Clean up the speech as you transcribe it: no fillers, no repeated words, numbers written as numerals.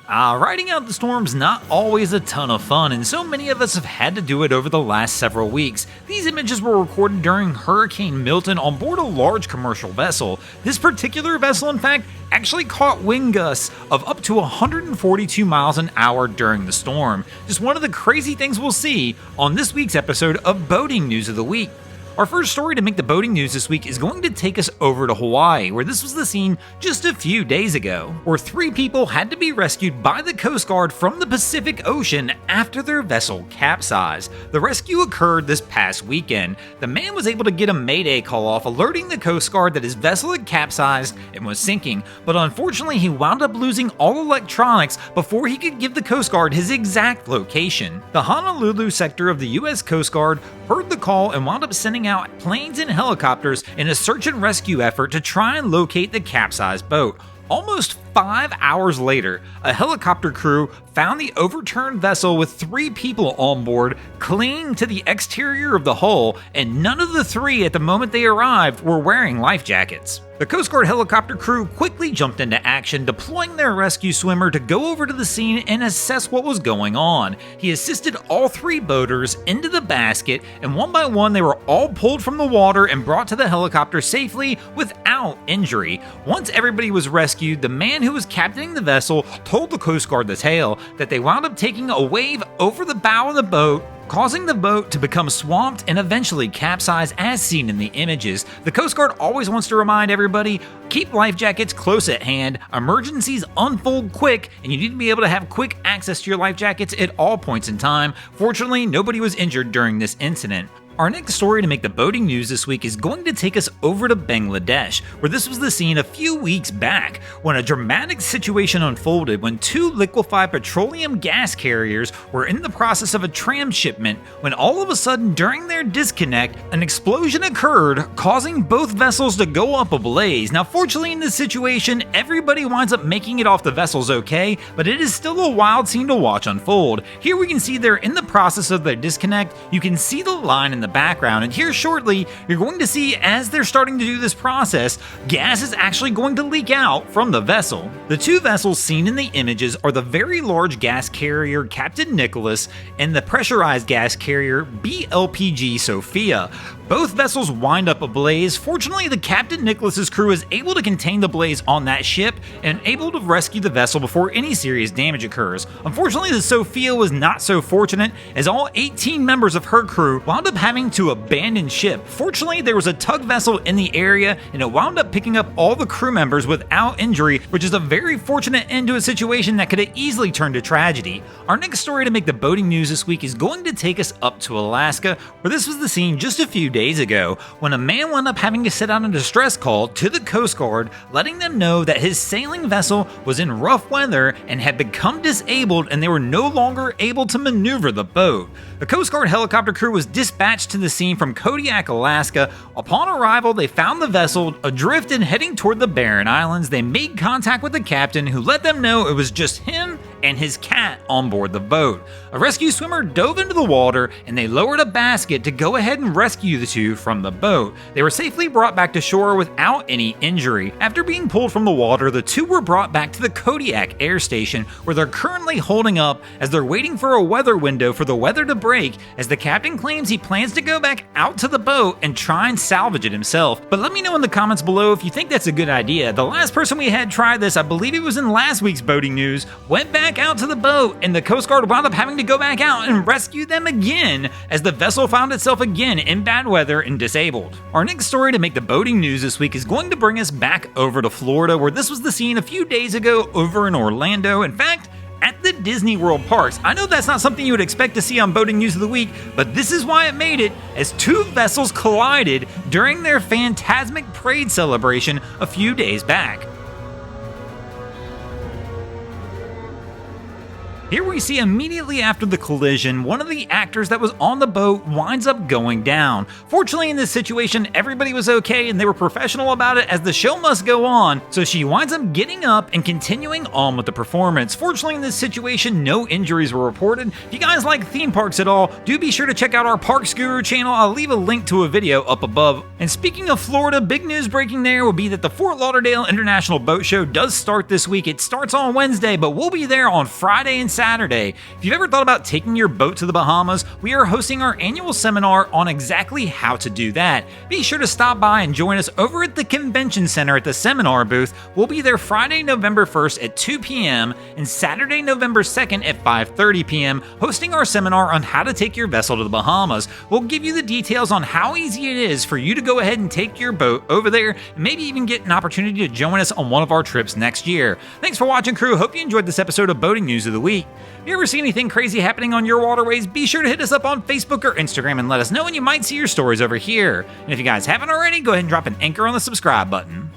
Riding out the storm's not always a ton of fun, and so many of us have had to do it over the last several weeks. These images were recorded during Hurricane Milton on board a large commercial vessel. This particular vessel, in fact, actually caught wind gusts of up to 142 miles an hour during the storm. Just one of the crazy things we'll see on this week's episode of Boating News of the Week. Our first story to make the boating news this week is going to take us over to Hawaii, where this was the scene just a few days ago, where 3 people had to be rescued by the Coast Guard from the Pacific Ocean after their vessel capsized. The rescue occurred this past weekend. The man was able to get a mayday call off, alerting the Coast Guard that his vessel had capsized and was sinking, but unfortunately he wound up losing all electronics before he could give the Coast Guard his exact location. The Honolulu sector of the US Coast Guard heard the call and wound up sending out planes and helicopters in a search and rescue effort to try and locate the capsized boat. Almost 5 hours later, a helicopter crew found the overturned vessel with 3 people on board clinging to the exterior of the hull, and none of the 3 at the moment they arrived were wearing life jackets. The Coast Guard helicopter crew quickly jumped into action, deploying their rescue swimmer to go over to the scene and assess what was going on. He assisted all 3 boaters into the basket, and one by one they were all pulled from the water and brought to the helicopter safely without injury. Once everybody was rescued, the man who was captaining the vessel told the Coast Guard the tale that they wound up taking a wave over the bow of the boat, causing the boat to become swamped and eventually capsize as seen in the images. The Coast Guard always wants to remind everybody, keep life jackets close at hand, emergencies unfold quick, and you need to be able to have quick access to your life jackets at all points in time. Fortunately, nobody was injured during this incident. Our next story to make the boating news this week is going to take us over to Bangladesh, where this was the scene a few weeks back when a dramatic situation unfolded when 2 liquefied petroleum gas carriers were in the process of a transshipment when all of a sudden during their disconnect, an explosion occurred, causing both vessels to go up ablaze. Now fortunately in this situation, everybody winds up making it off the vessels okay, but it is still a wild scene to watch unfold. Here we can see they're in the process of their disconnect. You can see the line in the background, and here shortly you're going to see as they're starting to do this process, gas is actually going to leak out from the vessel. The 2 vessels seen in the images are the very large gas carrier Captain Nicholas and the pressurized gas carrier BLPG Sophia. Both vessels wind up ablaze. Fortunately, the Captain Nicholas's crew is able to contain the blaze on that ship and able to rescue the vessel before any serious damage occurs. Unfortunately, the Sophia was not so fortunate, as all 18 members of her crew wound up having to abandon ship. Fortunately, there was a tug vessel in the area and it wound up picking up all the crew members without injury, which is a very fortunate end to a situation that could have easily turned to tragedy. Our next story to make the boating news this week is going to take us up to Alaska, where this was the scene just a few days ago when a man wound up having to send out a distress call to the Coast Guard, letting them know that his sailing vessel was in rough weather and had become disabled and they were no longer able to maneuver the boat. The Coast Guard helicopter crew was dispatched to the scene from Kodiak, Alaska. Upon arrival, they found the vessel adrift and heading toward the Barren Islands. They made contact with the captain, who let them know it was just him and his cat on board the boat. A rescue swimmer dove into the water and they lowered a basket to go ahead and rescue the 2 from the boat. They were safely brought back to shore without any injury. After being pulled from the water, the 2 were brought back to the Kodiak Air Station, where they're currently holding up as they're waiting for a weather window for the weather to break, as the captain claims he plans to go back out to the boat and try and salvage it himself. But let me know in the comments below if you think that's a good idea. The last person we had try this, I believe it was in last week's boating news, went back out to the boat and the Coast Guard wound up having to go back out and rescue them again as the vessel found itself again in bad weather and disabled. Our next story to make the boating news this week is going to bring us back over to Florida, where this was the scene a few days ago over in Orlando. In fact, at the Disney World parks. I know that's not something you would expect to see on Boating News of the Week, but this is why it made it, as 2 vessels collided during their Phantasmic Parade celebration a few days back. Here we see immediately after the collision, one of the actors that was on the boat winds up going down. Fortunately, in this situation, everybody was okay and they were professional about it, as the show must go on, so she winds up getting up and continuing on with the performance. Fortunately, in this situation, no injuries were reported. If you guys like theme parks at all, do be sure to check out our Parks Guru channel. I'll leave a link to a video up above. And speaking of Florida, big news breaking there will be that the Fort Lauderdale International Boat Show does start this week. It starts on Wednesday, but we'll be there on Friday and Saturday. If you've ever thought about taking your boat to the Bahamas, we are hosting our annual seminar on exactly how to do that. Be sure to stop by and join us over at the Convention Center at the seminar booth. We'll be there Friday, November 1st at 2 p.m. and Saturday, November 2nd at 5:30 p.m., hosting our seminar on how to take your vessel to the Bahamas. We'll give you the details on how easy it is for you to go ahead and take your boat over there, and maybe even get an opportunity to join us on one of our trips next year. Thanks for watching, crew. Hope you enjoyed this episode of Boating News of the Week. If you ever see anything crazy happening on your waterways, be sure to hit us up on Facebook or Instagram and let us know, and you might see your stories over here. And if you guys haven't already, go ahead and drop an anchor on the subscribe button.